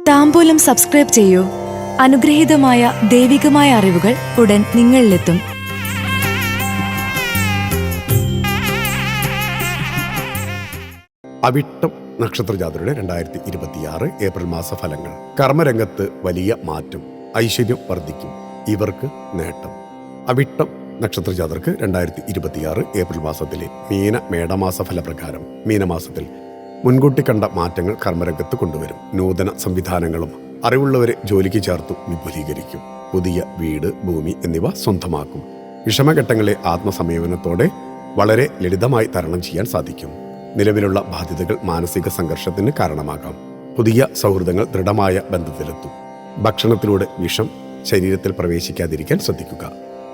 താംബൂലം subscribe ചെയ്യൂ. അനുഗ്രഹീതമായ ദൈവികമായ അറിവുകൾ ഉടൻ നിങ്ങളിലെത്തും. അവിട്ടം നക്ഷത്രജാതരുടെ 2026 ഏപ്രിൽ മാസ ഫലങ്ങൾ. കർമ്മരംഗത്ത് വലിയ മാറ്റം, ഐശ്വര്യം വർദ്ധിക്കും, ഇവർക്ക് നേട്ടം. അവിട്ടം നക്ഷത്രജാതർക്ക് 2026 ഏപ്രിൽ മാസത്തിലെ മേടമാസ ഫലപ്രകാരം മീനമാസത്തിൽ മുൻകൂട്ടി കണ്ട മാറ്റങ്ങൾ കർമ്മരംഗത്ത് കൊണ്ടുവരും. നൂതന സംവിധാനങ്ങളും അറിവുള്ളവരെ ജോലിക്ക് ചേർത്തു വിപുലീകരിക്കും. പുതിയ വീട്, ഭൂമി എന്നിവ സ്വന്തമാക്കും. വിഷമഘട്ടങ്ങളെ ആത്മസംയമനത്തോടെ വളരെ ലളിതമായി തരണം ചെയ്യാൻ സാധിക്കും. നിലവിലുള്ള ബാധ്യതകൾ മാനസിക സംഘർഷത്തിന് കാരണമാകാം. പുതിയ സൗഹൃദങ്ങൾ ദൃഢമായ ബന്ധത്തിലെത്തും. ഭക്ഷണത്തിലൂടെ വിഷം ശരീരത്തിൽ പ്രവേശിക്കാതിരിക്കാൻ ശ്രദ്ധിക്കുക.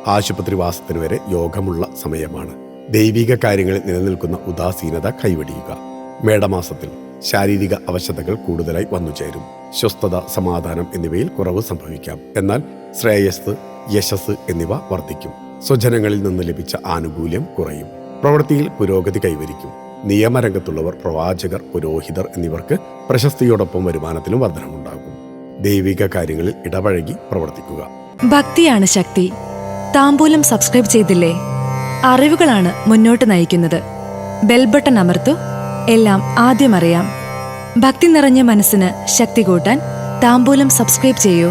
ആശുപത്രിവാസത്തിന് വരെ യോഗമുള്ള സമയമാണ്. ദൈവിക കാര്യങ്ങളിൽ നിലനിൽക്കുന്ന ഉദാസീനത കൈവെടിയുക. മേടമാസത്തിൽ ശാരീരിക അവശതകൾ കൂടുതലായി വന്നുചേരും. സ്വസ്ഥത, സമാധാനം എന്നിവയിൽ കുറവ് സംഭവിക്കാം. എന്നാൽ ശ്രേയസ്, യശസ് എന്നിവ വർദ്ധിക്കും. സ്വജനങ്ങളിൽ നിന്ന് ലഭിച്ച ആനുകൂല്യം കുറയും. പ്രവൃത്തിയിൽ പുരോഗതി കൈവരിക്കും. നിയമരംഗത്തുള്ളവർ, പ്രവാചകർ, പുരോഹിതർ എന്നിവർക്ക് പ്രശസ്തിയോടൊപ്പം വരുമാനത്തിലും വർധനമുണ്ടാകും. ദൈവിക കാര്യങ്ങളിൽ ഇടപഴകി പ്രവർത്തിക്കുക. ഭക്തിയാണ് ശക്തി. താംബൂലം സബ്സ്ക്രൈബ് ചെയ്തില്ലേ? അറിവുകളാണ് മുന്നോട്ട് നയിക്കുന്നത്. ബെൽ ബട്ടൺ അമർത്തു. എല്ലാം ആദ്യം അറിയാം. ഭക്തി നിറഞ്ഞ മനസ്സിന് ശക്തി കൂട്ടാൻ താംബൂലം സബ്സ്ക്രൈബ് ചെയ്യൂ.